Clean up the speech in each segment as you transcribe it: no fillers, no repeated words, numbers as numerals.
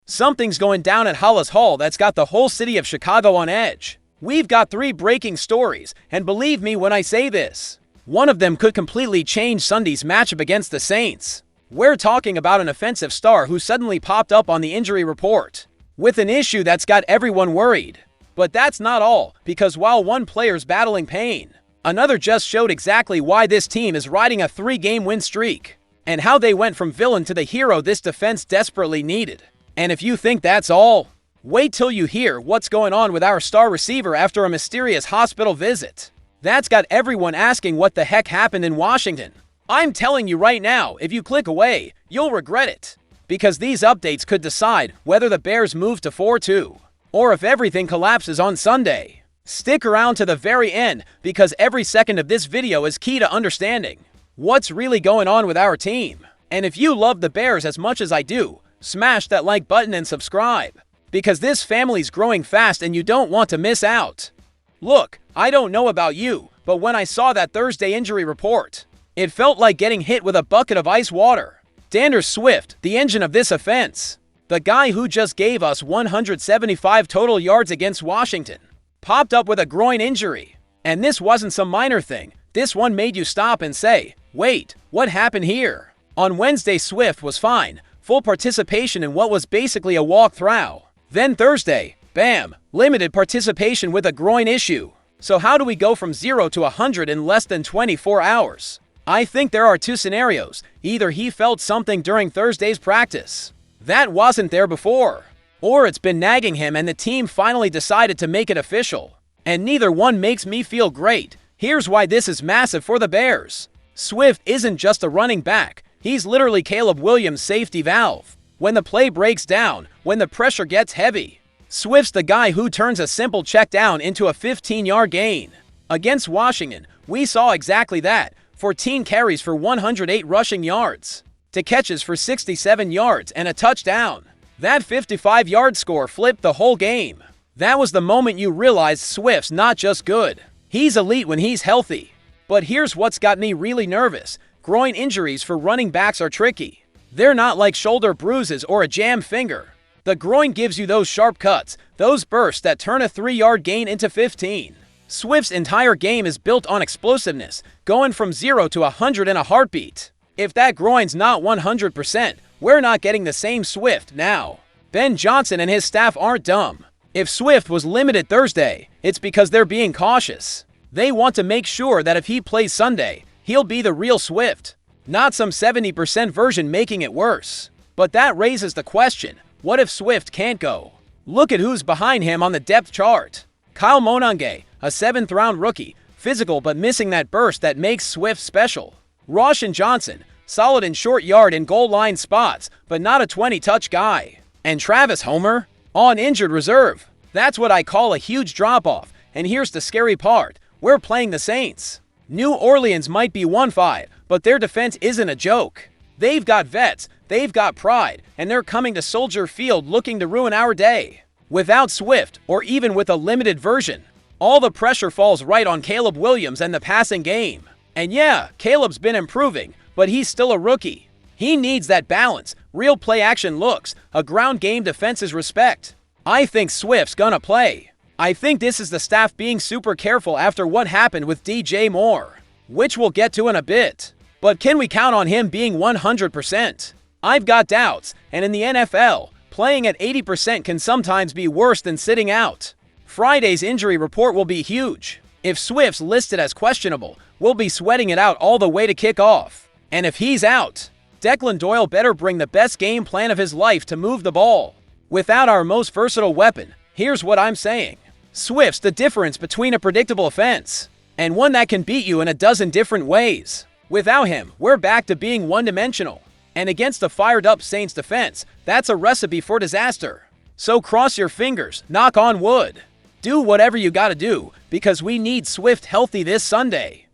Something's going down at Hollis Hall that's got the whole city of Chicago on edge. We've got 3 breaking stories, and believe me when I say this, one of them could completely change Sunday's matchup against the Saints. We're talking about an offensive star who suddenly popped up on the injury report with an issue that's got everyone worried. But that's not all, because while one player's battling pain, another just showed exactly why this team is riding a 3-game win streak, and how they went from villain to the hero this defense desperately needed. And if you think that's all, wait till you hear what's going on with our star receiver after a mysterious hospital visit. That's got everyone asking what the heck happened in Washington. I'm telling you right now, if you click away, you'll regret it. Because these updates could decide whether the Bears move to 4-2, or if everything collapses on Sunday. Stick around to the very end, because every second of this video is key to understanding what's really going on with our team. And if you love the Bears as much as I do, smash that like button and subscribe, because this family's growing fast and you don't want to miss out. Look, I don't know about you, but when I saw that Thursday injury report, it felt like getting hit with a bucket of ice water. DeAndre Swift, the engine of this offense, the guy who just gave us 175 total yards against Washington, popped up with a groin injury. And this wasn't some minor thing. This one made you stop and say, wait, what happened here? On Wednesday, Swift was fine, full participation in what was basically a walk-through. Then Thursday, bam, limited participation with a groin issue. So how do we go from 0 to 100 in less than 24 hours? I think there are 2 scenarios. Either he felt something during Thursday's practice that wasn't there before, or it's been nagging him and the team finally decided to make it official. And neither one makes me feel great. Here's why this is massive for the Bears. Swift isn't just a running back. He's literally Caleb Williams' safety valve. When the play breaks down, when the pressure gets heavy, Swift's the guy who turns a simple check down into a 15-yard gain. Against Washington, we saw exactly that. 14 carries for 108 rushing yards, to catches for 67 yards and a touchdown. That 55-yard score flipped the whole game. That was the moment you realized Swift's not just good. He's elite when he's healthy. But here's what's got me really nervous. Groin injuries for running backs are tricky. They're not like shoulder bruises or a jammed finger. The groin gives you those sharp cuts, those bursts that turn a 3-yard gain into 15. Swift's entire game is built on explosiveness, going from 0 to 100 in a heartbeat. If that groin's not 100%, we're not getting the same Swift now. Ben Johnson and his staff aren't dumb. If Swift was limited Thursday, it's because they're being cautious. They want to make sure that if he plays Sunday, he'll be the real Swift, not some 70% version making it worse. But that raises the question, what if Swift can't go? Look at who's behind him on the depth chart. Kyle Monange, a 7th-round rookie, physical but missing that burst that makes Swift special. Roshan Johnson, solid in short yard and goal line spots, but not a 20-touch guy. And Travis Homer, on injured reserve. That's what I call a huge drop-off. And here's the scary part. We're playing the Saints. New Orleans might be 1-5, but their defense isn't a joke. They've got vets, they've got pride, and they're coming to Soldier Field looking to ruin our day. Without Swift, or even with a limited version, all the pressure falls right on Caleb Williams and the passing game. And yeah, Caleb's been improving, but he's still a rookie. He needs that balance, real play-action looks, a ground game defense's respect. I think Swift's gonna play. I think this is the staff being super careful after what happened with DJ Moore, which we'll get to in a bit. But can we count on him being 100%? I've got doubts, and in the NFL, playing at 80% can sometimes be worse than sitting out. Friday's injury report will be huge. If Swift's listed as questionable, we'll be sweating it out all the way to kickoff. And if he's out, Declan Doyle better bring the best game plan of his life to move the ball. Without our most versatile weapon, here's what I'm saying. Swift's the difference between a predictable offense and one that can beat you in a dozen different ways. Without him, we're back to being one-dimensional. And against a fired-up Saints defense, that's a recipe for disaster. So cross your fingers, knock on wood. Do whatever you gotta do, because we need Swift healthy this Sunday.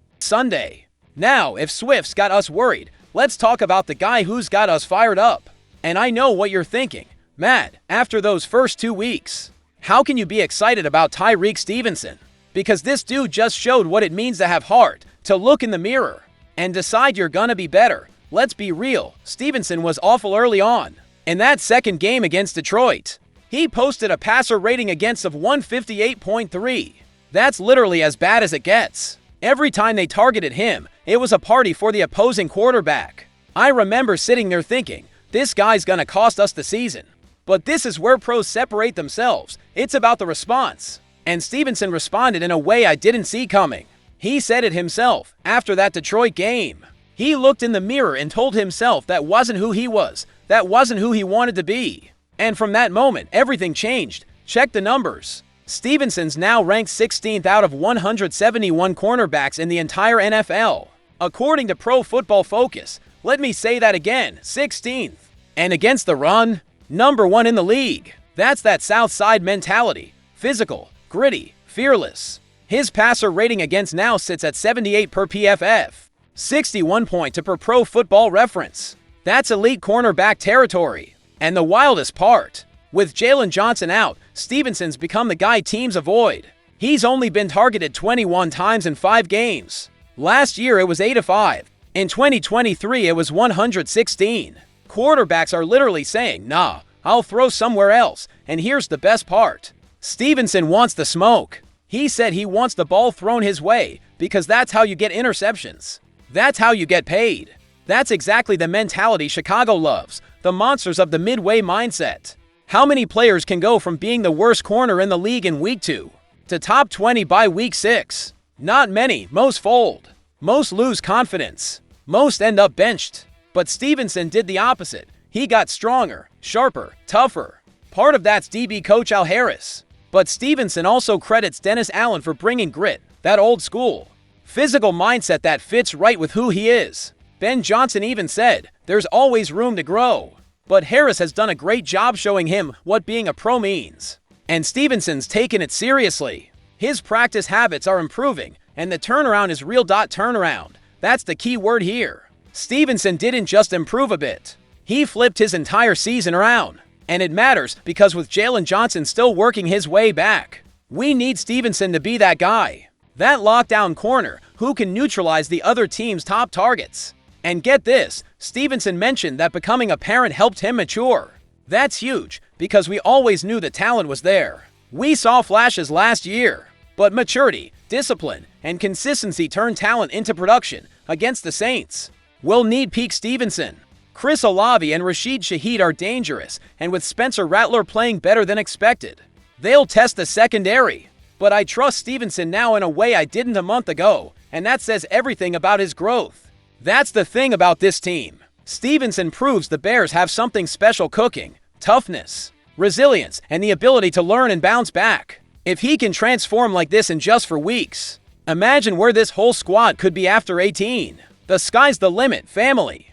Now, if Swift's got us worried, let's talk about the guy who's got us fired up. And I know what you're thinking. Matt, after those first 2 weeks, how can you be excited about Tyreek Stevenson? Because this dude just showed what it means to have heart, to look in the mirror, and decide you're gonna be better. Let's be real, Stevenson was awful early on. In that second game against Detroit, he posted a passer rating against of 158.3. That's literally as bad as it gets. Every time they targeted him, it was a party for the opposing quarterback. I remember sitting there thinking, this guy's gonna cost us the season. But this is where pros separate themselves. It's about the response. And Stevenson responded in a way I didn't see coming. He said it himself after that Detroit game. He looked in the mirror and told himself that wasn't who he was. That wasn't who he wanted to be. And from that moment, everything changed. Check the numbers. Stevenson's now ranked 16th out of 171 cornerbacks in the entire NFL. According to Pro Football Focus, let me say that again, 16th. And against the run, number 1 in the league. That's that South Side mentality. Physical, gritty, fearless. His passer rating against now sits at 78 per PFF. 61 point per Pro Football Reference. That's elite cornerback territory. And the wildest part, with Jalen Johnson out, Stevenson's become the guy teams avoid. He's only been targeted 21 times in 5 games. Last year it was 8-5. In 2023 it was 116. Quarterbacks are literally saying, nah, I'll throw somewhere else. And here's the best part. Stevenson wants the smoke. He said he wants the ball thrown his way because that's how you get interceptions. That's how you get paid. That's exactly the mentality Chicago loves, the monsters of the midway mindset. How many players can go from being the worst corner in the league in week 2 to top 20 by week 6? Not many. Most fold. Most lose confidence. Most end up benched. But Stevenson did the opposite. He got stronger, sharper, tougher. Part of that's DB coach Al Harris. But Stevenson also credits Dennis Allen for bringing grit, that old school, physical mindset that fits right with who he is. Ben Johnson even said, there's always room to grow. But Harris has done a great job showing him what being a pro means. And Stevenson's taken it seriously. His practice habits are improving, and the turnaround is real. Turnaround. That's the key word here. Stevenson didn't just improve a bit. He flipped his entire season around. And it matters because with Jalen Johnson still working his way back, we need Stevenson to be that guy. That lockdown corner who can neutralize the other team's top targets. And get this, Stevenson mentioned that becoming a parent helped him mature. That's huge, because we always knew the talent was there. We saw flashes last year, but maturity, discipline, and consistency turned talent into production against the Saints. We'll need peak Stevenson. Chris Olave and Rashid Shaheed are dangerous, and with Spencer Rattler playing better than expected, they'll test the secondary. But I trust Stevenson now in a way I didn't a month ago, and that says everything about his growth. That's the thing about this team. Stevenson proves the Bears have something special cooking: toughness, resilience, and the ability to learn and bounce back. If he can transform like this in just 4 weeks, imagine where this whole squad could be after 18. The sky's the limit, family.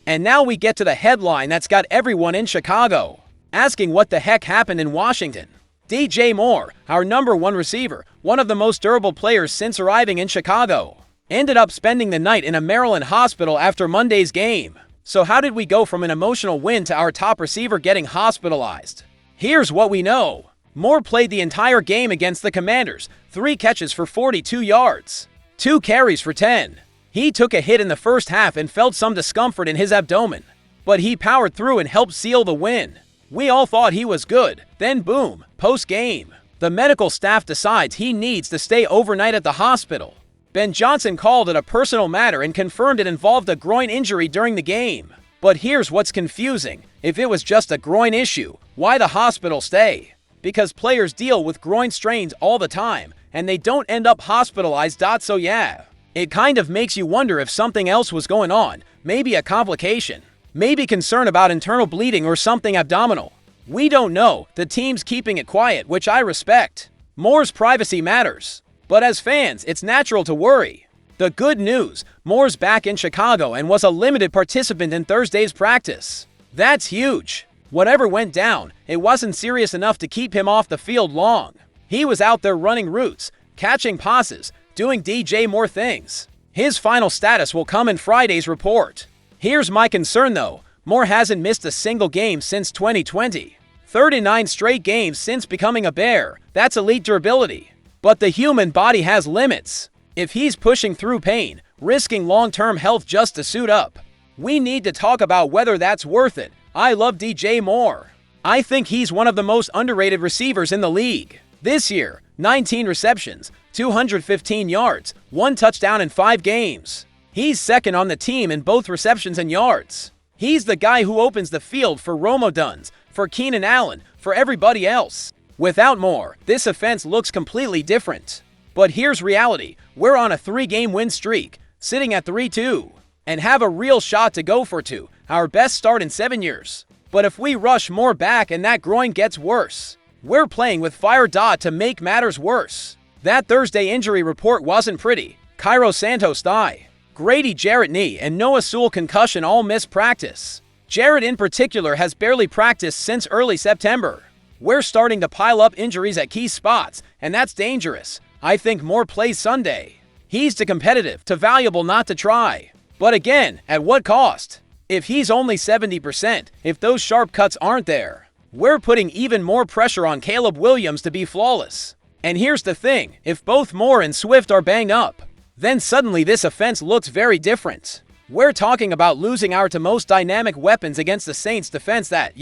And now we get to the headline that's got everyone in Chicago asking what the heck happened in Washington. DJ Moore, our number 1 receiver, one of the most durable players since arriving in Chicago, ended up spending the night in a Maryland hospital after Monday's game. So how did we go from an emotional win to our top receiver getting hospitalized? Here's what we know. Moore played the entire game against the Commanders, 3 catches for 42 yards, 2 carries for 10. He took a hit in the first half and felt some discomfort in his abdomen, but he powered through and helped seal the win. We all thought he was good. Then boom, post-game, the medical staff decides he needs to stay overnight at the hospital. Ben Johnson called it a personal matter and confirmed it involved a groin injury during the game. But here's what's confusing. If it was just a groin issue, why the hospital stay? Because players deal with groin strains all the time, and they don't end up hospitalized. So yeah, it kind of makes you wonder if something else was going on, maybe a complication, maybe concern about internal bleeding or something abdominal. We don't know. The team's keeping it quiet, which I respect. Moore's privacy matters. But as fans, it's natural to worry. The good news, Moore's back in Chicago and was a limited participant in Thursday's practice. That's huge. Whatever went down, it wasn't serious enough to keep him off the field long. He was out there running routes, catching passes, doing DJ Moore things. His final status will come in Friday's report. Here's my concern though. Moore hasn't missed a single game since 2020. 39 straight games since becoming a Bear. That's elite durability. But the human body has limits. If he's pushing through pain, risking long-term health just to suit up, we need to talk about whether that's worth it. I love DJ Moore. I think he's one of the most underrated receivers in the league. This year, 19 receptions, 215 yards, 1 touchdown in 5 games. He's second on the team in both receptions and yards. He's the guy who opens the field for Rome Oduns, for Keenan Allen, for everybody else. Without Moore, this offense looks completely different. But here's reality. We're on a 3-game win streak, sitting at 3-2, and have a real shot to go for 2, our best start in 7 years. But if we rush Moore back and that groin gets worse, we're playing with fire. To make matters worse, that Thursday injury report wasn't pretty. Cairo Santos thigh, Grady Jarrett knee, and Noah Sewell concussion all miss practice. Jarrett in particular has barely practiced since early September. We're starting to pile up injuries at key spots, and that's dangerous. I think Moore plays Sunday. He's too competitive, too valuable not to try. But again, at what cost? If he's only 70%, if those sharp cuts aren't there, we're putting even more pressure on Caleb Williams to be flawless. And here's the thing, if both Moore and Swift are banged up, then suddenly this offense looks very different. We're talking about losing our two most dynamic weapons against the Saints defense that,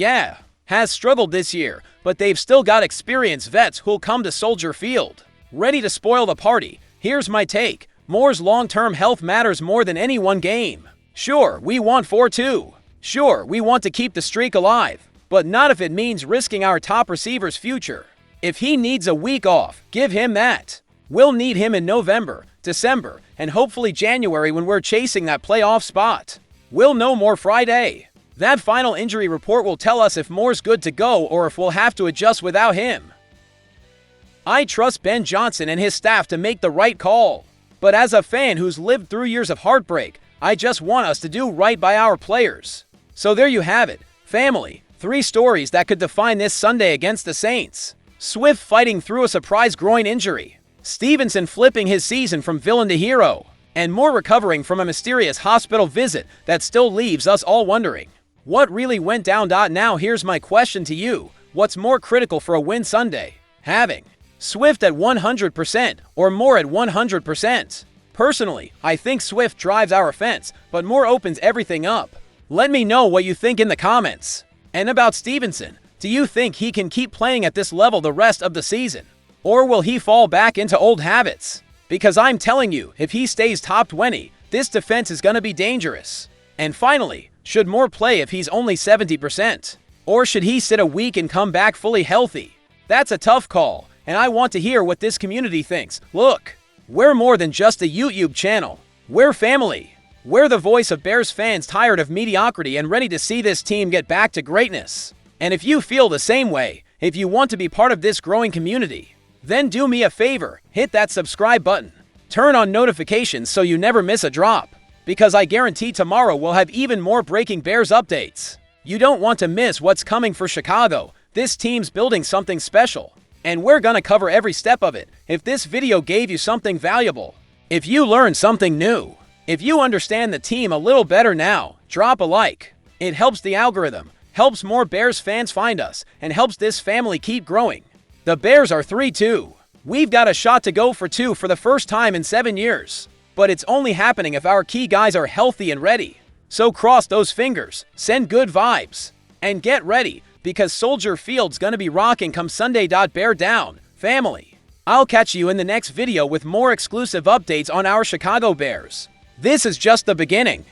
has struggled this year, but they've still got experienced vets who'll come to Soldier Field, ready to spoil the party. Here's my take. Moore's long-term health matters more than any one game. Sure, we want 4-2. Sure, we want to keep the streak alive, but not if it means risking our top receiver's future. If he needs a week off, give him that. We'll need him in November, December, and hopefully January when we're chasing that playoff spot. We'll know more Friday. That final injury report will tell us if Moore's good to go or if we'll have to adjust without him. I trust Ben Johnson and his staff to make the right call. But as a fan who's lived through years of heartbreak, I just want us to do right by our players. So there you have it, family. 3 stories that could define this Sunday against the Saints. Swift fighting through a surprise groin injury. Stevenson flipping his season from villain to hero. And Moore recovering from a mysterious hospital visit that still leaves us all wondering what really went down. Now here's my question to you. What's more critical for a win Sunday? Having Swift at 100% or Moore at 100%? Personally, I think Swift drives our offense, but Moore opens everything up. Let me know what you think in the comments. And about Stevenson, do you think he can keep playing at this level the rest of the season? Or will he fall back into old habits? Because I'm telling you, if he stays top 20, this defense is going to be dangerous. And finally, should Moore play if he's only 70%? Or should he sit a week and come back fully healthy? That's a tough call, and I want to hear what this community thinks. Look, we're more than just a YouTube channel. We're family. We're the voice of Bears fans tired of mediocrity and ready to see this team get back to greatness. And if you feel the same way, if you want to be part of this growing community, then do me a favor, hit that subscribe button. Turn on notifications so you never miss a drop. Because I guarantee tomorrow we'll have even more breaking Bears updates. You don't want to miss what's coming for Chicago. This team's building something special. And we're gonna cover every step of it. If this video gave you something valuable, if you learned something new, if you understand the team a little better now, drop a like. It helps the algorithm, helps more Bears fans find us, and helps this family keep growing. The Bears are 3-2. We've got a shot to go for 2 for the first time in 7 years. But it's only happening if our key guys are healthy and ready. So cross those fingers, send good vibes, and get ready, because Soldier Field's gonna be rocking come Sunday. Bear down, family. I'll catch you in the next video with more exclusive updates on our Chicago Bears. This is just the beginning.